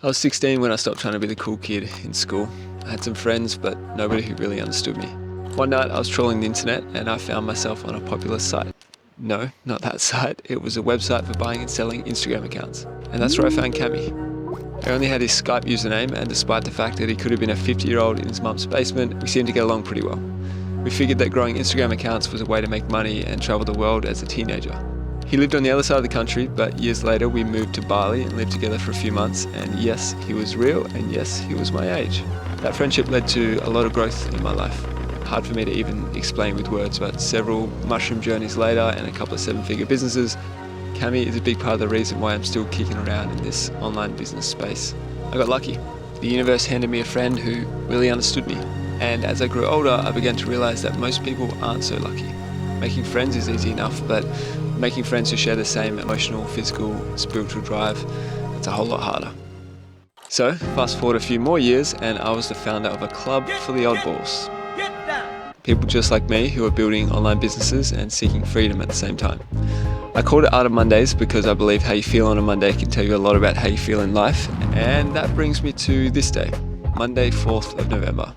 I was 16 when I stopped trying to be the cool kid in school. I had some friends, but nobody who really understood me. One night I was trawling the internet and I found myself on a popular site. No, not that site. It was a website for buying and selling Instagram accounts. And that's where I found Cammy. I only had his Skype username, and despite the fact that he could have been a 50-year-old in his mum's basement, we seemed to get along pretty well. We figured that growing Instagram accounts was a way to make money and travel the world as a teenager. He lived on the other side of the country, but years later we moved to Bali and lived together for a few months, and yes, he was real, and yes, he was my age. That friendship led to a lot of growth in my life. Hard for me to even explain with words, but several mushroom journeys later and a couple of seven-figure businesses, Cammy is a big part of the reason why I'm still kicking around in this online business space. I got lucky. The universe handed me a friend who really understood me. And as I grew older, I began to realize that most people aren't so lucky. Making friends is easy enough, but making friends who share the same emotional, physical, spiritual drive, it's a whole lot harder. So, fast forward a few more years and I was the founder of a club for the oddballs. People just like me who are building online businesses and seeking freedom at the same time. I called it Art of Mondays because I believe how you feel on a Monday can tell you a lot about how you feel in life. And that brings me to this day, Monday, 4th of November.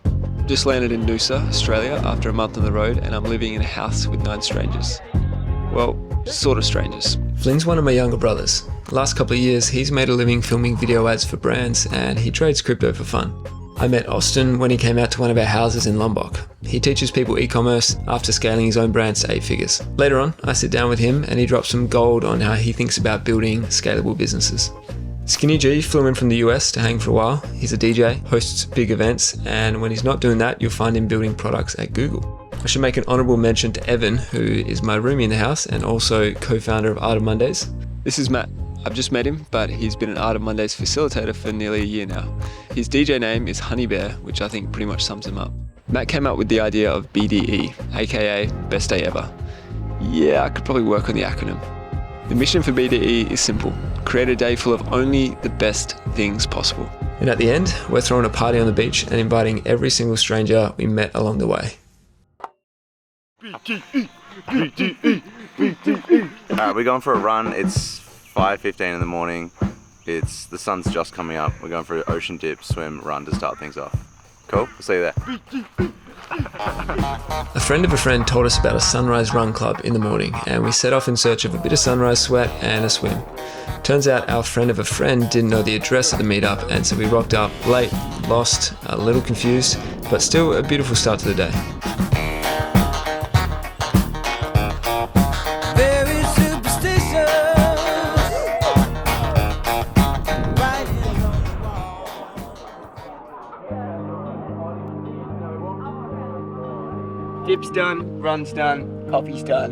Just landed in Noosa, Australia after a month on the road, and I'm living in a house with 9 strangers. Well, sort of strangers. Fling's one of my younger brothers. The last couple of years, he's made a living filming video ads for brands, and he trades crypto for fun. I met Austin when he came out to one of our houses in Lombok. He teaches people e-commerce after scaling his own brands to 8 figures. Later on, I sit down with him and he drops some gold on how he thinks about building scalable businesses. Skinny G flew in from the US to hang for a while. He's a DJ, hosts big events, and when he's not doing that, you'll find him building products at Google. I should make an honourable mention to Evan, who is my roomie in the house and also co-founder of Art of Mondays. This is Matt. I've just met him, but he's been an Art of Mondays facilitator for nearly a year now. His DJ name is Honey Bear, which I think pretty much sums him up. Matt came up with the idea of BDE, aka Best Day Ever. Yeah, I could probably work on the acronym. The mission for BDE is simple: create a day full of only the best things possible. And at the end, we're throwing a party on the beach and inviting every single stranger we met along the way. BDE, BDE, BDE. Alright, we're going for a run. It's 5:15 in the morning. The sun's just coming up. We're going for an ocean dip, swim, run to start things off. Cool? We'll see you there. A friend of a friend told us about a sunrise run club in the morning, and we set off in search of a bit of sunrise sweat and a swim. Turns out our friend of a friend didn't know the address of the meetup, and so we rocked up late, lost, a little confused, but still a beautiful start to the day. Dip's done, run's done, coffee's done.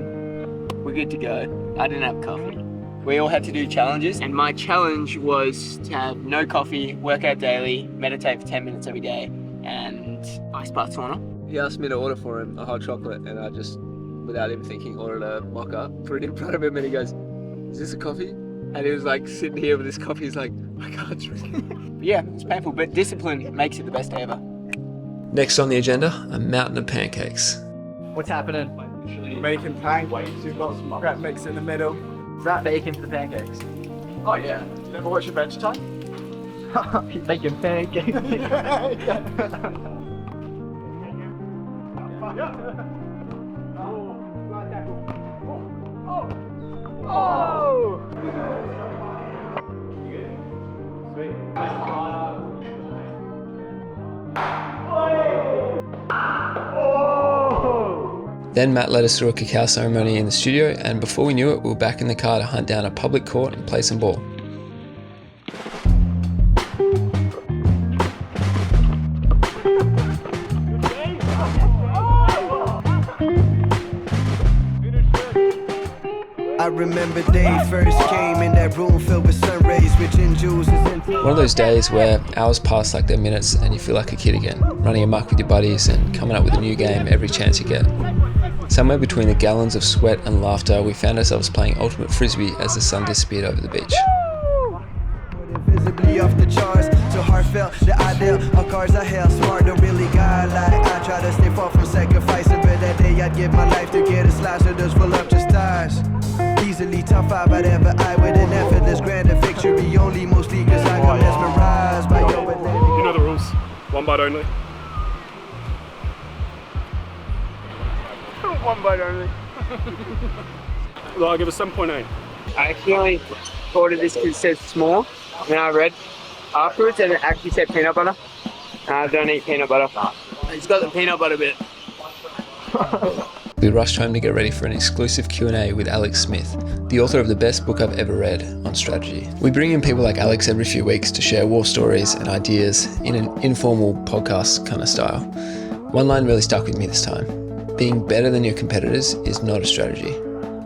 We're good to go. I didn't have coffee. We all had to do challenges, and my challenge was to have no coffee, work out daily, meditate for 10 minutes every day, and ice bath sauna. He asked me to order for him a hot chocolate, and I just, without even thinking, ordered a mocha, put it in front of him, and he goes, "Is this a coffee?" And he was like sitting here with his coffee. He's like, "I can't drink it." Yeah, it's painful, but discipline makes it the best day ever. Next on the agenda, a mountain of pancakes. What's happening? Making pancakes, you've got some crab mix in the middle. Is that bacon for the pancakes? Oh yeah, never watch Adventure Time? Bacon pancakes. Oh! Then Matt led us through a cacao ceremony in the studio, and before we knew it, we were back in the car to hunt down a public court and play some ball. I remember day first came in that room filled with sun rays, switching juices into One of those days where hours pass like they're minutes and you feel like a kid again, running amok with your buddies and coming up with a new game every chance you get. Somewhere between the gallons of sweat and laughter, we found ourselves playing ultimate frisbee as the sun disappeared over the beach. visibly off the charts, so heartfelt, the ideal of cars I held smart, don't really got like I try to stay far from sacrificing, but that day I'd give my life to get a slice of those voluptuous stars. Easily top 5 I'd ever eye with an effortless grand victory, only mostly cause I got mesmerized. bite only. One bite only. Well, I'll give it 7.8. I actually ordered this because it says small, and then I read afterwards and it actually said peanut butter. I don't eat peanut butter. It's got the peanut butter bit. We rushed home to get ready for an exclusive Q&A with Alex Smith, the author of the best book I've ever read on strategy. We bring in people like Alex every few weeks to share war stories and ideas in an informal podcast kind of style. One line really stuck with me this time. Being better than your competitors is not a strategy.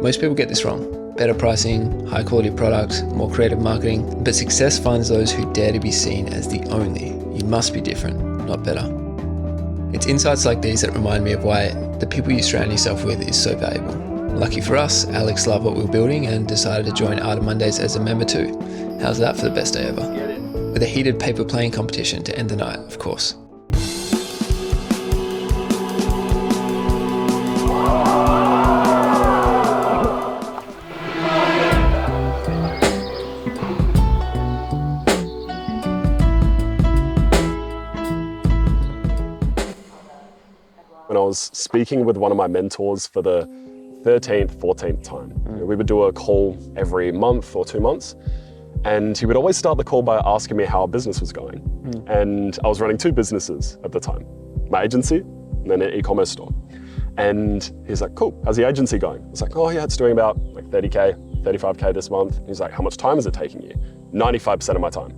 Most people get this wrong. Better pricing, high quality products, more creative marketing, but success finds those who dare to be seen as the only. You must be different, not better. It's insights like these that remind me of why the people you surround yourself with is so valuable. Lucky for us, Alex loved what we were building and decided to join Art of Mondays as a member too. How's that for the best day ever? With a heated paper playing competition to end the night, of course. When I was speaking with one of my mentors for the 13th, 14th time. We would do a call every month or 2 months, and he would always start the call by asking me how our business was going. And I was running 2 businesses at the time, my agency and then an e-commerce store. And he's like, cool, how's the agency going? I was like, oh yeah, it's doing about like 30K, 35K this month. He's like, how much time is it taking you? 95% of my time.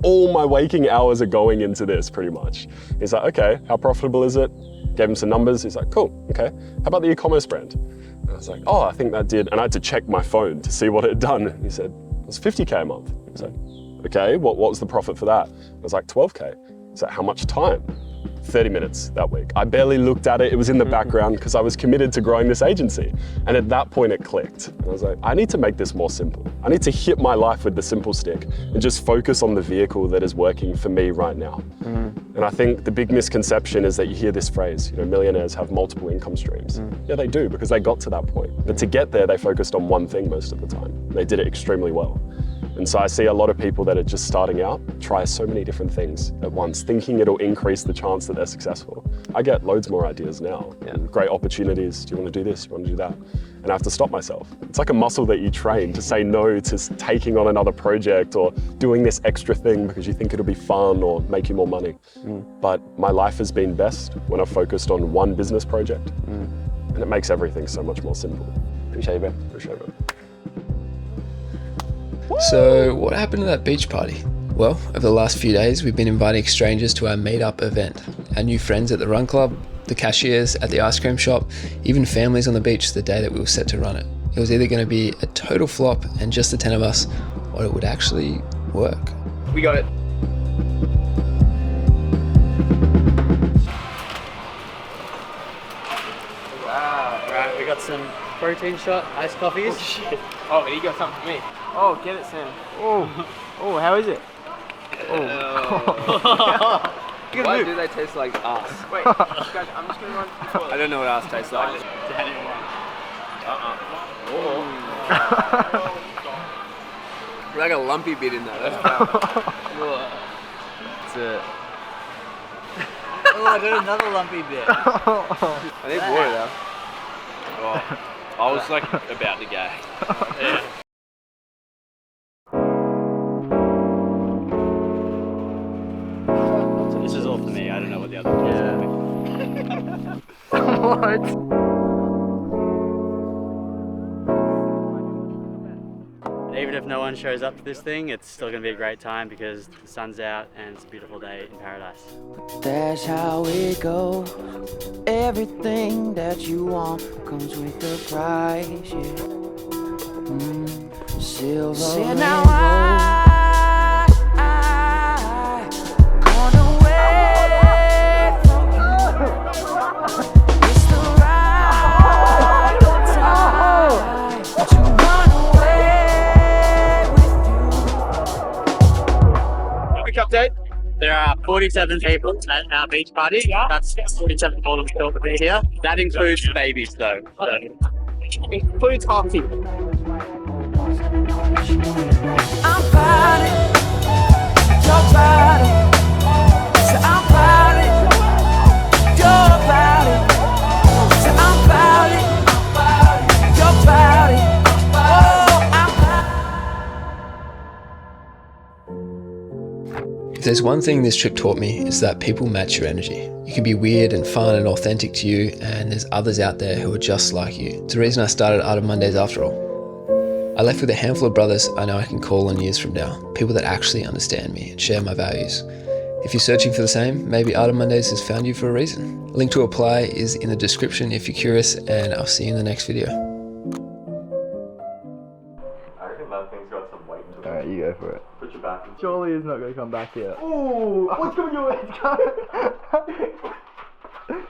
All my waking hours are going into this pretty much. He's like, okay, how profitable is it? Gave him some numbers. He's like, cool, okay. How about the e-commerce brand? And I was like, oh, I think that did. And I had to check my phone to see what it had done. And he said, it was 50K a month. I was like, okay, what was the profit for that? I was like, 12K. He's like, how much time? 30 minutes that week. I barely looked at it. It was in the background because I was committed to growing this agency. And at that point it clicked. And I was like, I need to make this more simple. I need to hit my life with the simple stick and just focus on the vehicle that is working for me right now. And I think the big misconception is that you hear this phrase, millionaires have multiple income streams. Yeah, they do, because they got to that point. But to get there, they focused on one thing most of the time. They did it extremely well. And so I see a lot of people that are just starting out, try so many different things at once, thinking it'll increase the chance that they're successful. I get loads more ideas now, and great opportunities. Do you want to do this? Do you want to do that? And I have to stop myself. It's like a muscle that you train to say no to taking on another project or doing this extra thing because you think it'll be fun or make you more money. But my life has been best when I've focused on one business project. And it makes everything so much more simple. Appreciate you, man. Appreciate it, man. So what happened to that beach party? Well, over the last few days, we've been inviting strangers to our meetup event. Our new friends at the run club, the cashiers at the ice cream shop, even families on the beach the day that we were set to run it. It was either going to be a total flop and just the 10 of us, or it would actually work. We got it. Wow. Right, we got some protein shot, iced coffees. Oh shit. Oh, he got something for me. Oh, get it, Sam. Oh, how is it? Why do they taste like ass? Wait, guys, I'm just gonna run to the toilet. I don't know what ass tastes like. Like a lumpy bit in there. That's it. Oh, there's another lumpy bit. I need water though. Oh, I was like about to go. Yeah. This is all for me. I don't know what the other one is. And even if no one shows up to this thing, it's still going to be a great time because the sun's out and it's a beautiful day in paradise. That's how it goes. Everything that you want comes with the price, yeah. Silver See, now I gone away from you. It's the right time to run away with you. Quick update. There are 47 people at our beach party. That's 47 more than still to be here. That includes babies though. So. Includes coffee. I'm proud of your body. So I'm proud If there's one thing this trip taught me, is that people match your energy. You can be weird and fun and authentic to you, and there's others out there who are just like you. It's the reason I started Art of Mondays after all. I left with a handful of brothers I know I can call on years from now, people that actually understand me and share my values. If you're searching for the same, maybe Art of Mondays has found you for a reason. A link to apply is in the description if you're curious, and I'll see you in the next video. I reckon that thing's got some weight to it. Alright, you go for it. Put your back. Surely it's not going to come back yet. Ooh, what's coming your way?